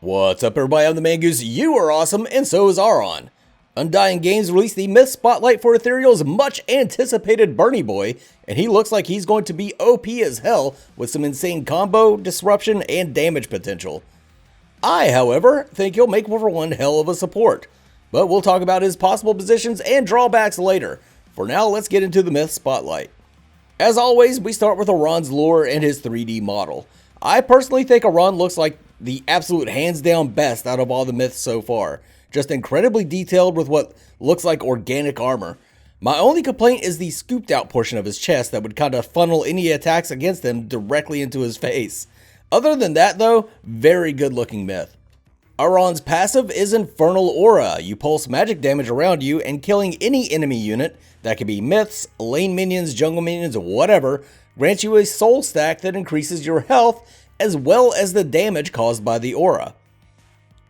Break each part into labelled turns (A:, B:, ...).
A: What's up everybody, I'm the Mangoose, you are awesome, and so is Arawn. Undying Games released the Myth Spotlight for Ethereal's much anticipated Bernie Boy, and he looks like he's going to be OP as hell with some insane combo, disruption, and damage potential. I, however, think he'll make for one hell of a support, but we'll talk about his possible positions and drawbacks later. For now, let's get into the Myth Spotlight. As always, we start with Arawn's lore and his 3D model. I personally think Arawn looks like the absolute hands down best out of all the myths so far. Just incredibly detailed with what looks like organic armor. My only complaint is the scooped out portion of his chest that would kind of funnel any attacks against him directly into his face. Other than that though, very good looking myth. Arawn's passive is Infernal Aura. You pulse magic damage around you and killing any enemy unit, that could be myths, lane minions, jungle minions, whatever, grants you a soul stack that increases your health as well as the damage caused by the aura.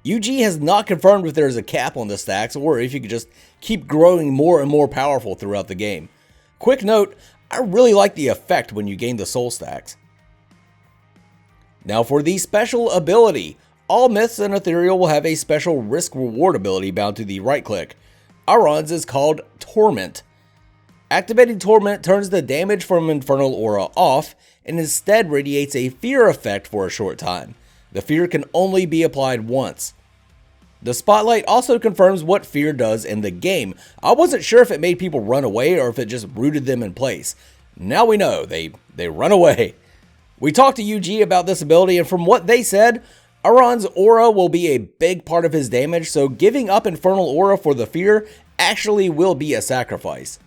A: UG has not confirmed if there is a cap on the stacks or if you could just keep growing more and more powerful throughout the game. Quick note, I really like the effect when you gain the soul stacks. Now for the special ability. All myths and Ethereal will have a special risk-reward ability bound to the right click. Arawn's is called Torment. Activating Torment turns the damage from Infernal Aura off and instead radiates a fear effect for a short time. The fear can only be applied once. The Spotlight also confirms what fear does in the game. I wasn't sure if it made people run away or if it just rooted them in place. Now we know, they run away. We talked to UG about this ability, and from what they said, Arawn's aura will be a big part of his damage, so giving up Infernal Aura for the fear actually will be a sacrifice.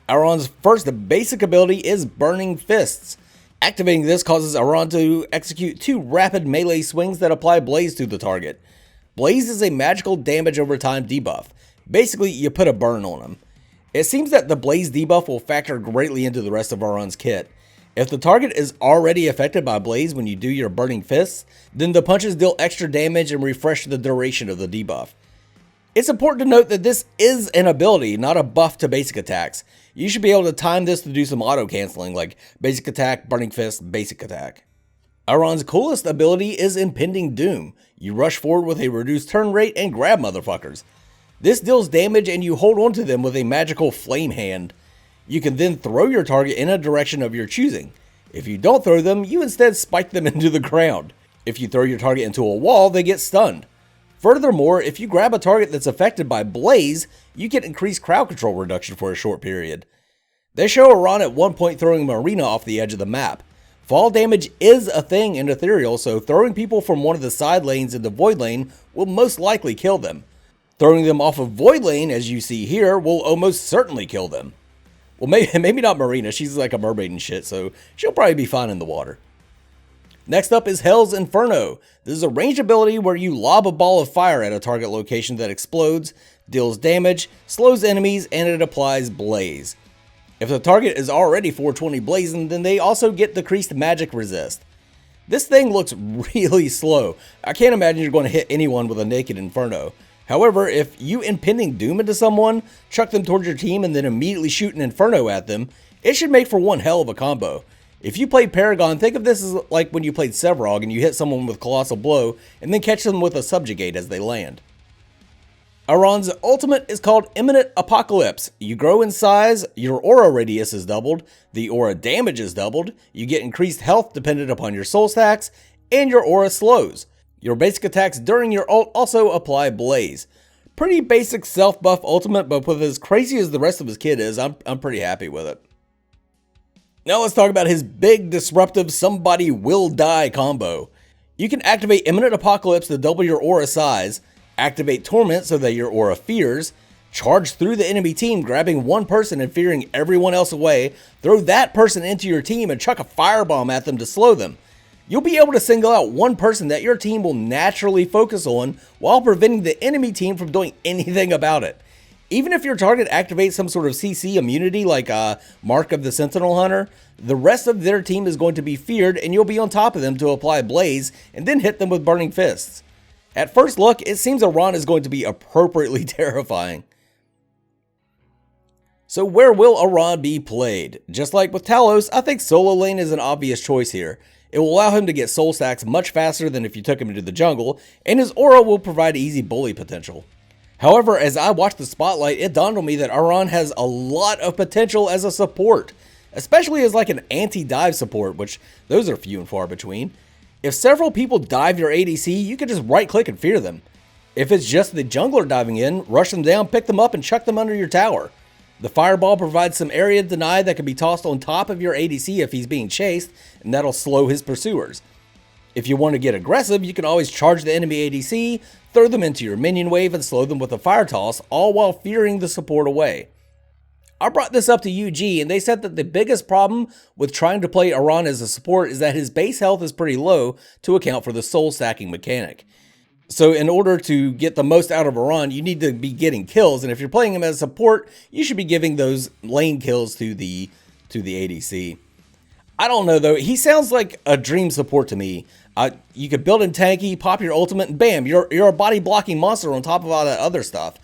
A: Arawn's first basic ability is Burning Fists. Activating this causes Arawn to execute 2 rapid melee swings that apply Blaze to the target. Blaze is a magical damage over time debuff. Basically, you put a burn on him. It seems that the Blaze debuff will factor greatly into the rest of Arawn's kit. If the target is already affected by Blaze when you do your Burning Fists, then the punches deal extra damage and refresh the duration of the debuff. It's important to note that this is an ability, not a buff to basic attacks. You should be able to time this to do some auto canceling like basic attack, burning fist, basic attack. Arawn's coolest ability is Impending Doom. You rush forward with a reduced turn rate and grab motherfuckers. This deals damage and you hold onto them with a magical flame hand. You can then throw your target in a direction of your choosing. If you don't throw them, you instead spike them into the ground. If you throw your target into a wall, they get stunned. Furthermore, if you grab a target that's affected by Blaze, you get increased crowd control reduction for a short period. They show Arawn at one point throwing Marina off the edge of the map. Fall damage is a thing in Ethereal, so throwing people from one of the side lanes into Void Lane will most likely kill them. Throwing them off of Void Lane, as you see here, will almost certainly kill them. Well, maybe not Marina, she's like a mermaid and shit, so she'll probably be fine in the water. Next up is Hell's Inferno. This is a ranged ability where you lob a ball of fire at a target location that explodes, deals damage, slows enemies, and it applies Blaze. If the target is already 420 blazing, then they also get decreased magic resist. This thing looks really slow. I can't imagine you're going to hit anyone with a naked Inferno. However, if you Impending Doom into someone, chuck them towards your team, and then immediately shoot an Inferno at them, it should make for one hell of a combo. If you played Paragon, think of this as like when you played Sevarog and you hit someone with Colossal Blow and then catch them with a Subjugate as they land. Arawn's ultimate is called Imminent Apocalypse. You grow in size, your aura radius is doubled, the aura damage is doubled, you get increased health dependent upon your soul stacks, and your aura slows. Your basic attacks during your ult also apply Blaze. Pretty basic self-buff ultimate, but with as crazy as the rest of his kit is, I'm pretty happy with it. Now let's talk about his big disruptive somebody will die combo. You can activate Imminent Apocalypse to double your aura size, activate Torment so that your aura fears, charge through the enemy team grabbing one person and fearing everyone else away, throw that person into your team and chuck a firebomb at them to slow them. You'll be able to single out one person that your team will naturally focus on while preventing the enemy team from doing anything about it. Even if your target activates some sort of CC immunity like Mark of the Sentinel Hunter, the rest of their team is going to be feared and you'll be on top of them to apply Blaze and then hit them with Burning Fists. At first look, it seems Arawn is going to be appropriately terrifying. So where will Arawn be played? Just like with Talos, I think solo lane is an obvious choice here. It will allow him to get soul stacks much faster than if you took him into the jungle, and his aura will provide easy bully potential. However, as I watched the spotlight, it dawned on me that Arawn has a lot of potential as a support, especially as like an anti-dive support, which those are few and far between. If several people dive your ADC, you can just right click and fear them. If it's just the jungler diving in, rush them down, pick them up, and chuck them under your tower. The fireball provides some area deny that can be tossed on top of your ADC if he's being chased, and that'll slow his pursuers. If you want to get aggressive, you can always charge the enemy ADC, throw them into your minion wave, and slow them with a fire toss, all while fearing the support away. I brought this up to UG, and they said that the biggest problem with trying to play Arawn as a support is that his base health is pretty low to account for the soul stacking mechanic. So in order to get the most out of Arawn, you need to be getting kills, and if you're playing him as a support, you should be giving those lane kills to the ADC. I don't know though, he sounds like a dream support to me. You could build in tanky, pop your ultimate, and bam, you're a body blocking monster on top of all that other stuff.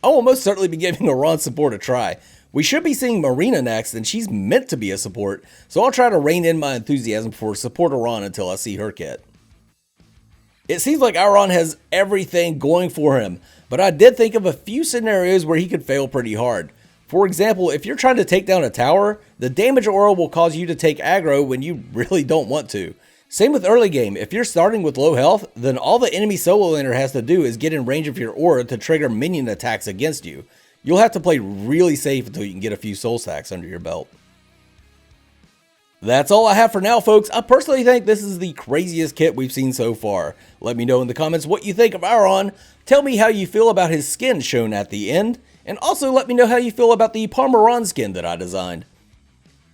A: I will most certainly be giving Arawn support a try. We should be seeing Marina next, and she's meant to be a support, so I'll try to rein in my enthusiasm for support Arawn until I see her kit. It seems like Arawn has everything going for him, but I did think of a few scenarios where he could fail pretty hard. For example, if you're trying to take down a tower, the damage aura will cause you to take aggro when you really don't want to. Same with early game, if you're starting with low health, then all the enemy solo laner has to do is get in range of your aura to trigger minion attacks against you. You'll have to play really safe until you can get a few soul stacks under your belt. That's all I have for now, folks. I personally think this is the craziest kit we've seen so far. Let me know in the comments what you think of Arawn. Tell me how you feel about his skin shown at the end. And also let me know how you feel about the Parmeron skin that I designed.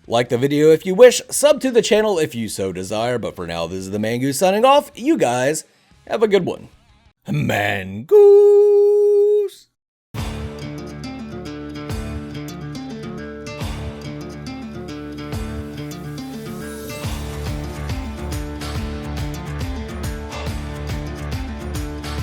A: Like the video if you wish, sub to the channel if you so desire. But for now, this is the Mangoose signing off. You guys have a good one. Mangoose!